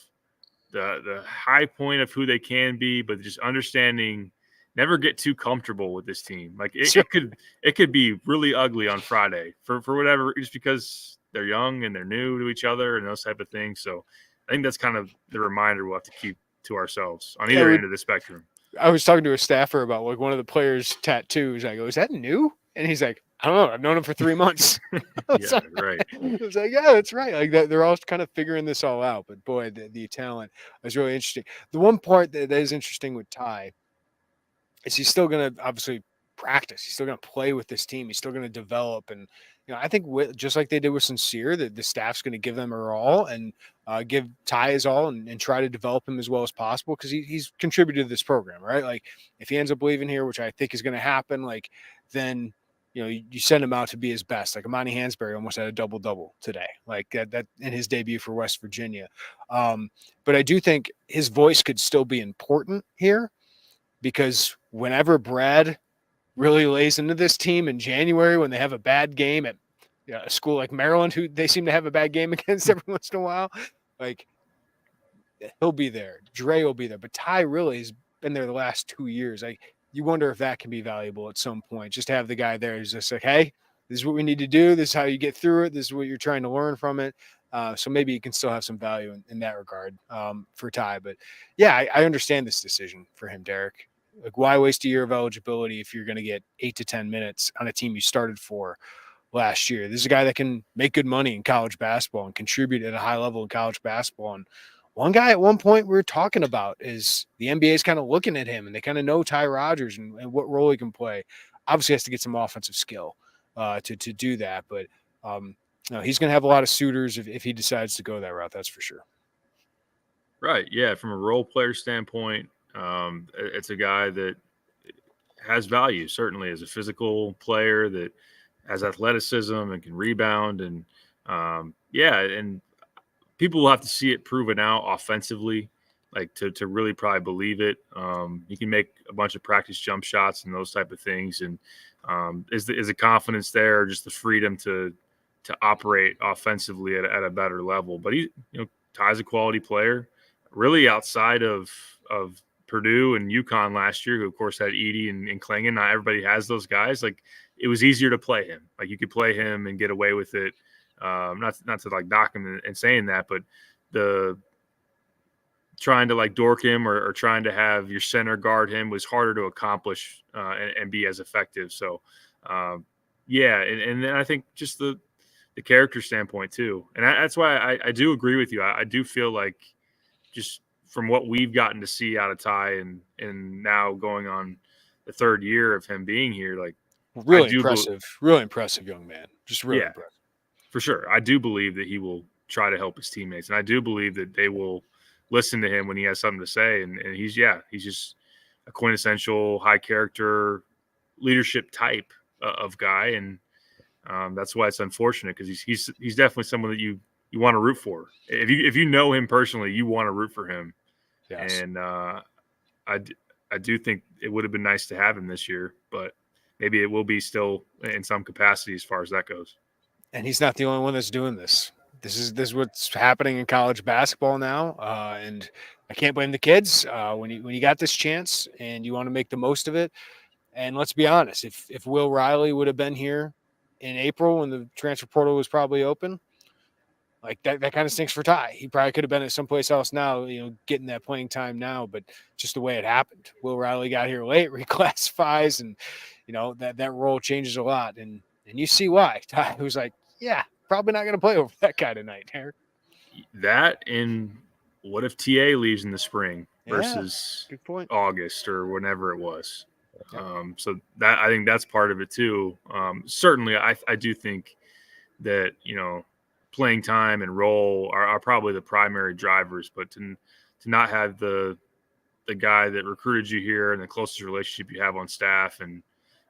the high point of who they can be, but just understanding. Never get too comfortable with this team. Like it could be really ugly on Friday for whatever, just because they're young and they're new to each other and those type of things. So I think that's kind of the reminder we'll have to keep to ourselves on either end of the spectrum. I was talking to a staffer about like one of the players' tattoos. I go, "Is that new?" And he's like, "I don't know. I've known him for 3 months." Yeah, right. I was like, "Yeah, that's right." Like that, they're all kind of figuring this all out. But boy, the talent is really interesting. The one part that is interesting with Ty is he's still going to obviously practice. He's still going to play with this team. He's still going to develop. And, I think just like they did with Sincere, the staff's going to give them their all and give Ty his all and try to develop him as well as possible because he's contributed to this program, right? Like if he ends up leaving here, which I think is going to happen, like then, you send him out to be his best. Like Amani Hansberry almost had a double-double today, like that in his debut for West Virginia. But I do think his voice could still be important here because whenever Brad really lays into this team in January when they have a bad game at a school like Maryland, who they seem to have a bad game against every once in a while, like he'll be there. Dre will be there. But Ty really has been there the last 2 years. Like you wonder if that can be valuable at some point. Just to have the guy there who's just like, hey, this is what we need to do. This is how you get through it. This is what you're trying to learn from it. So maybe you can still have some value in that regard for Ty. But yeah, I understand this decision for him, Derek. Like, why waste a year of eligibility if you're going to get 8 to 10 minutes on a team you started for last year? This is a guy that can make good money in college basketball and contribute at a high level in college basketball. And one guy at one point we were talking about is the NBA is kind of looking at him and they kind of know Ty Rodgers and what role he can play. Obviously, has to get some offensive skill to do that. But he's going to have a lot of suitors if he decides to go that route. That's for sure. Right. Yeah. From a role player standpoint, it's a guy that has value, certainly as a physical player that has athleticism and can rebound. And and people will have to see it proven out offensively, like to really probably believe it. He can make a bunch of practice jump shots and those type of things. And is the confidence there, or just the freedom to to operate offensively at a better level. But Ty's a quality player, really outside of Purdue and UConn last year, who of course had Edey and Klingon. Not everybody has those guys. Like, it was easier to play him. Like, you could play him and get away with it. Not to like knock him and saying that, but the trying to like dork him or trying to have your center guard him was harder to accomplish and be as effective. So, yeah. And then I think just the character standpoint too. And that's why I do agree with you. I do feel like just from what we've gotten to see out of Ty and now going on the third year of him being here, like, really impressive young man. Just really impressive. For sure. I do believe that he will try to help his teammates. And I do believe that they will listen to him when he has something to say. And he's just a quintessential high character leadership type of guy. And that's why it's unfortunate, because he's definitely someone that you want to root for. If you know him personally, you want to root for him. Yes. And I do think it would have been nice to have him this year, but maybe it will be still in some capacity as far as that goes. And he's not the only one that's doing this. This is what's happening in college basketball now, and I can't blame the kids when you got this chance and you want to make the most of it. And let's be honest, if Will Riley would have been here in April when the transfer portal was probably open, like that kind of stinks for Ty. He probably could have been at someplace else now, getting that playing time now, but just the way it happened. Will Riley got here late, reclassifies, and that role changes a lot. And you see why. Ty was like, yeah, probably not going to play over that guy tonight, Eric. That, and what if TA leaves in the spring versus good point. August or whenever it was? Yeah. So that, I think that's part of it too. Certainly, I do think that playing time and role are probably the primary drivers, but to not have the guy that recruited you here and the closest relationship you have on staff and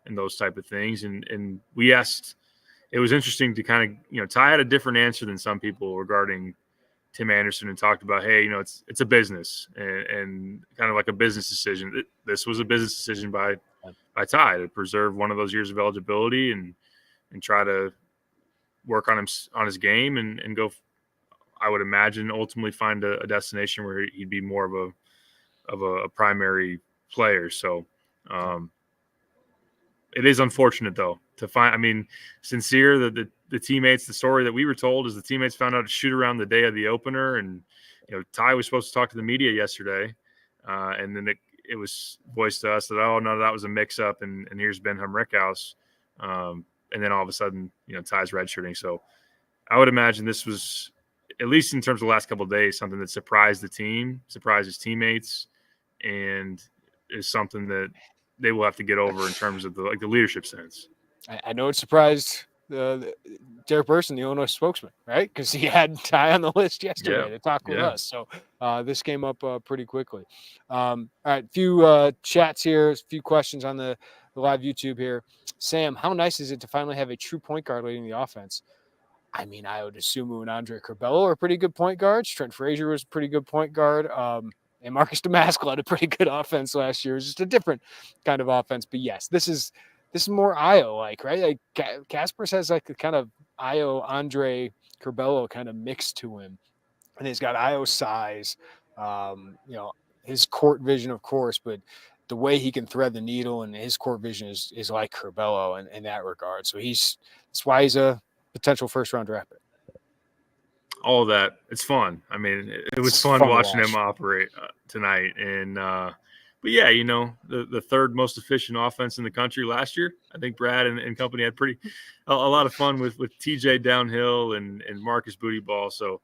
those type of things, and we asked. It was interesting to kind of, Ty had a different answer than some people regarding Tim Anderson, and talked about, hey, it's a business and kind of like a business decision. This was a business decision by Ty to preserve one of those years of eligibility and try to work on his game and go, I would imagine, ultimately find a destination where he'd be more of a primary player. So it is unfortunate though to find. Sincere the teammates. The story that we were told is the teammates found out to shoot around the day of the opener, and Ty was supposed to talk to the media yesterday, and then it was voiced to us that, oh no, that was a mix-up, and here's Benham Rickhouse, and then all of a sudden Ty's redshirting. So I would imagine this was, at least in terms of the last couple of days, something that surprised the team, surprised his teammates, and is something that they will have to get over in terms of the leadership sense. I know it surprised Derek Burson, the Illinois spokesman, right? Because he had Ty on the list yesterday to talk with us. So this came up pretty quickly. All right, few chats here, a few questions on the live YouTube here. Sam, how nice is it to finally have a true point guard leading the offense? I would assume and Andre Curbelo are pretty good point guards. Trent Frazier was a pretty good point guard. And Marcus Damascus had a pretty good offense last year. It was just a different kind of offense. But yes, this is more Io-like, right? Like Kaspers has like a kind of Io, Andre Curbelo kind of mixed to him. And he's got Io size, his court vision, of course, but the way he can thread the needle and his court vision is like Curbelo in that regard. So that's why he's a potential first-round draft pick. All of that. It's fun. It was fun watching him operate tonight. And, but yeah, the third most efficient offense in the country last year. I think Brad and company had a lot of fun with TJ downhill and Marcus booty ball. So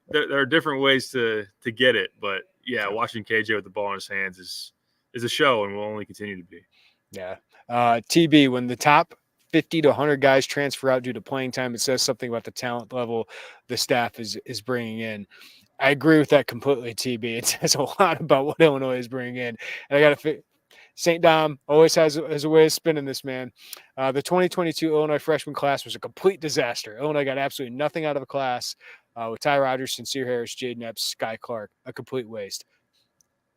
there are different ways to get it. But yeah, watching KJ with the ball in his hands is a show and will only continue to be. Yeah. TB, when the top 50 to 100 guys transfer out due to playing time, it says something about the talent level the staff is bringing in. I agree with that completely, TB. It says a lot about what Illinois is bringing in. And I got to St. Dom always has a way of spinning this, man. The 2022 Illinois freshman class was a complete disaster. Illinois got absolutely nothing out of the class with Ty Rogers, Sincere Harris, Jaden Epps, Sky Clark. A complete waste.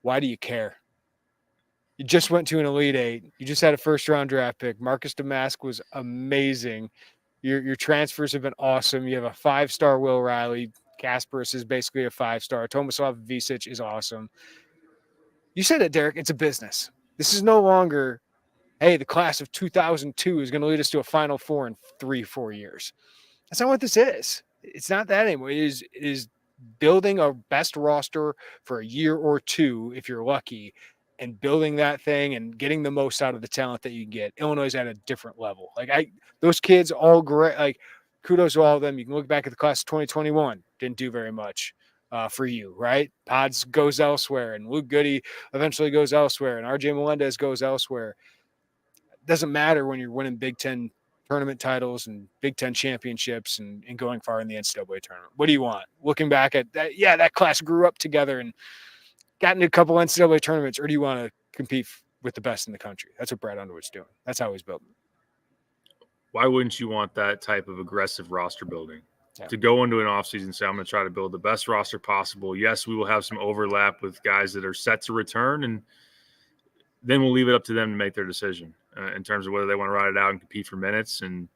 Why do you care? You just went to an Elite Eight. You just had a first-round draft pick. Marcus Damascus was amazing. Your transfers have been awesome. You have a 5-star Will Riley. Kasparis is basically a 5-star. Tomislav Visic is awesome. You said it, Derek. It's a business. This is no longer, hey, the class of 2002 is going to lead us to a Final Four in 3-4 years. That's not what this is. It's not that anymore. It is building a best roster for a year or two, if you're lucky, and building that thing and getting the most out of the talent that you can get. Illinois is at a different level. Like those kids, all great. Like kudos to all of them. You can look back at the class of 2021. Didn't do very much for you, right? Pods goes elsewhere, and Luke Goody eventually goes elsewhere, and RJ Melendez goes elsewhere. It doesn't matter when you're winning Big Ten tournament titles and Big Ten championships and going far in the NCAA tournament. What do you want? Looking back at that, yeah, that class grew up together and got into a couple NCAA tournaments, or do you want to compete with the best in the country? That's what Brad Underwood's doing. That's how he's building. Why wouldn't you want that type of aggressive roster building? Yeah. To go into an offseason and say, I'm going to try to build the best roster possible. Yes, we will have some overlap with guys that are set to return, and then we'll leave it up to them to make their decision in terms of whether they want to ride it out and compete for minutes. And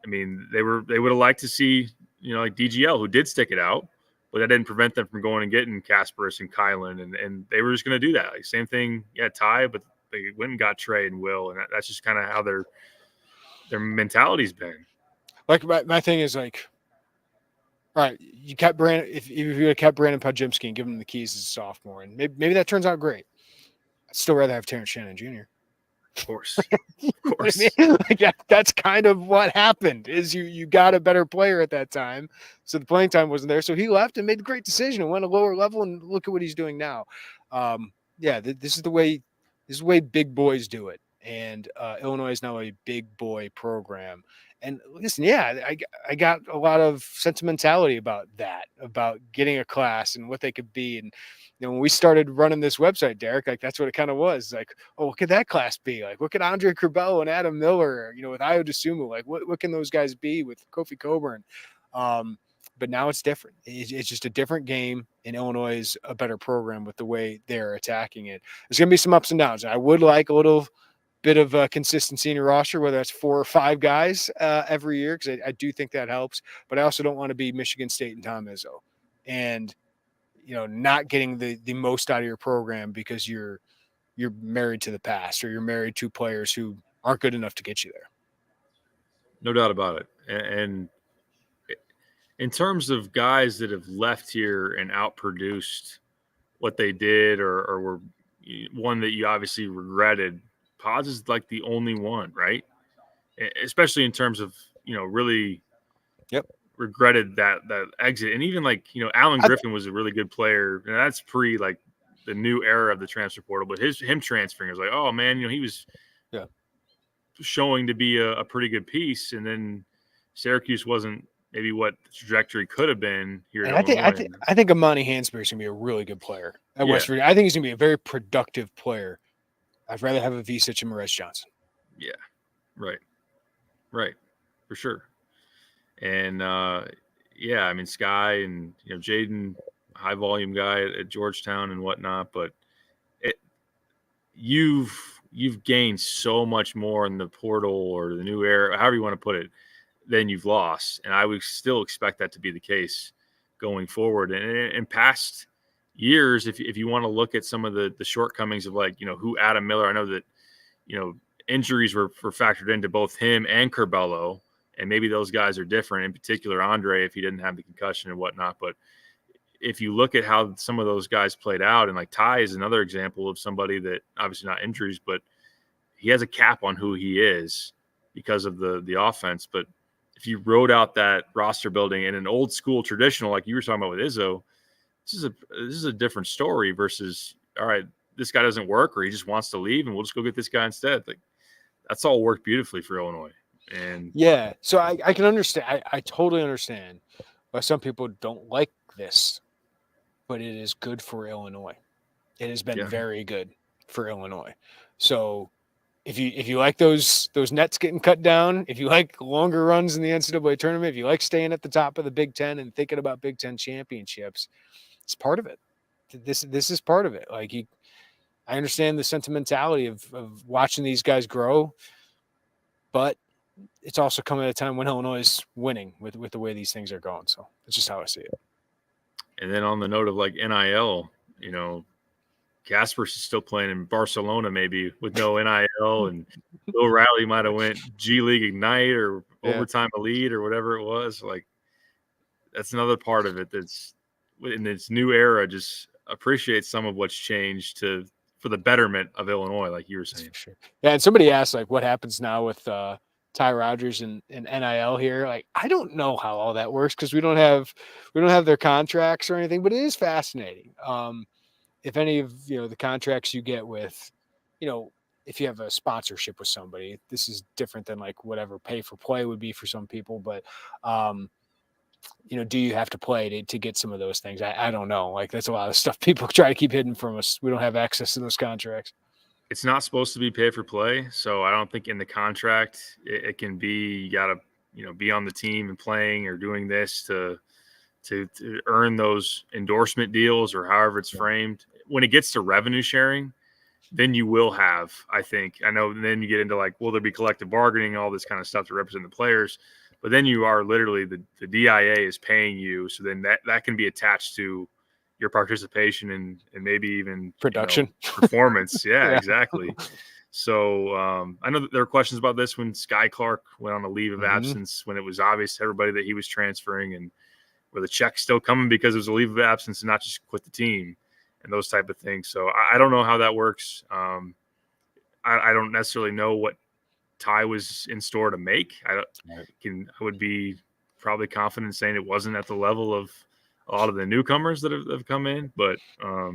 I mean, they would have liked to see, like DGL, who did stick it out, but that didn't prevent them from going and getting Kasparis and Kylan, and they were just going to do that. Like, same thing, Ty, but they went and got Trey and Will, and that's just kind of how their mentality's been. Like my thing is like, all right, you kept Brandon. If you had kept Brandon Podziemski and given him the keys as a sophomore, and maybe that turns out great. I'd still rather have Terrence Shannon Jr. Of course, of course. Like that's kind of what happened. Is you got a better player at that time, so the playing time wasn't there. So he left and made the great decision and went a lower level. And look at what he's doing now. This is the way big boys do it. And Illinois is now a big boy program. And listen, I got a lot of sentimentality about that, about getting a class and what they could be. And when we started running this website, Derek, like that's what it kind of was. Like, oh, what could that class be? Like, what could Andre Curbelo and Adam Miller, with Ayo Dosunmu, like what can those guys be with Kofi Coburn? But now it's different. It's just a different game, and Illinois is a better program with the way they're attacking it. There's going to be some ups and downs. I would like a little bit of consistency in your roster, whether that's 4 or 5 guys every year, because I do think that helps. But I also don't want to be Michigan State and Tom Izzo and not getting the most out of your program because you're married to the past, or you're married to players who aren't good enough to get you there. No doubt about it. And in terms of guys that have left here and outproduced what they did, or were one that you obviously regretted, Pods is like the only one, right? Especially in terms of, really regretted that exit. And even like, Alan Griffin was a really good player. And that's pre like the new era of the transfer portal. But him transferring was like, oh man, he was showing to be a pretty good piece. And then Syracuse wasn't maybe what the trajectory could have been here. And I think Amani Hansberry is going to be a really good player at West Virginia. I think he's going to be a very productive player. I'd rather have a Visic and Morez Johnson. Yeah, right, for sure. And Sky and Jaden, high volume guy at Georgetown and whatnot. But you've gained so much more in the portal or the new era, however you want to put it, than you've lost. And I would still expect that to be the case going forward. And in past years, if you want to look at some of the shortcomings of who Adam Miller, I know that injuries were factored into both him and Curbelo, and maybe those guys are different, in particular Andre if he didn't have the concussion and whatnot. But if you look at how some of those guys played out, and like Ty is another example of somebody that obviously not injuries, but he has a cap on who he is because of the offense. But if you wrote out that roster building in an old school traditional, like you were talking about with Izzo, this is a different story versus, all right, this guy doesn't work or he just wants to leave and we'll just go get this guy instead. Like that's all worked beautifully for Illinois. And so I can understand. I totally understand why some people don't like this, but it is good for Illinois. It has been very good for Illinois. So if you like those nets getting cut down, if you like longer runs in the NCAA tournament, if you like staying at the top of the Big Ten and thinking about Big Ten championships, it's part of it. This is part of it. Like I understand the sentimentality of watching these guys grow, but it's also coming at a time when Illinois is winning with the way these things are going. So that's just how I see it. And then on the note of like NIL, Casper's still playing in Barcelona maybe with no NIL, and Bill Riley might have went G League Ignite or Overtime Elite or whatever it was. Like, that's another part of it that's in this new era. Just appreciate some of what's changed for the betterment of Illinois, like you were saying. Sure. Yeah, and somebody asked like what happens now with Ty Rodgers and NIL here. Like, I don't know how all that works because we don't have their contracts or anything, but it is fascinating. If any of the contracts you get with, if you have a sponsorship with somebody, this is different than like whatever pay for play would be for some people. But do you have to play to get some of those things? I don't know. Like, that's a lot of stuff people try to keep hidden from us. We don't have access to those contracts. It's not supposed to be pay for play, so I don't think in the contract it can be you got to be on the team and playing or doing this to earn those endorsement deals or however it's framed. When it gets to revenue sharing, then you will have, I think, I know then you get into like, will there be collective bargaining, all this kind of stuff to represent the players, but then you are literally the DIA is paying you. So then that can be attached to your participation and maybe even production performance. Yeah, exactly. So I know that there were questions about this when Sky Clark went on a leave of absence, when it was obvious to everybody that he was transferring, and were the checks still coming because it was a leave of absence and not just quit the team and those type of things. So I don't know how that works. I don't necessarily know what Ty was in store to make. I would be probably confident saying it wasn't at the level of a lot of the newcomers that have come in, but I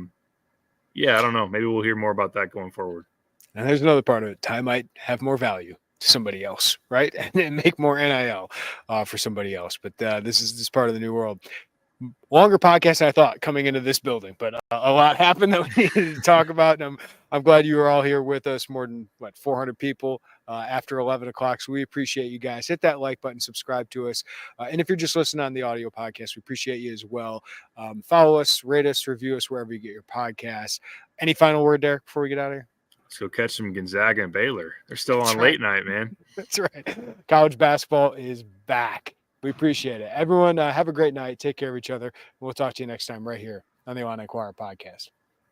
don't know. Maybe we'll hear more about that going forward. And there's another part of it. Ty might have more value to somebody else, right? And make more NIL for somebody else. But this is part of the new world. Longer podcast than I thought coming into this building, but a lot happened that we needed to talk about. And I'm glad you were all here with us, more than 400 people after 11 o'clock. So we appreciate you guys. Hit that like button, subscribe to us. And if you're just listening on the audio podcast, we appreciate you as well. Follow us, rate us, review us wherever you get your podcasts. Any final word, Derek, before we get out of here? Let's go catch some Gonzaga and Baylor. They're still on late night, man. That's right. College basketball is back. We appreciate it. Everyone, have a great night. Take care of each other. We'll talk to you next time right here on the Illini Inquirer podcast.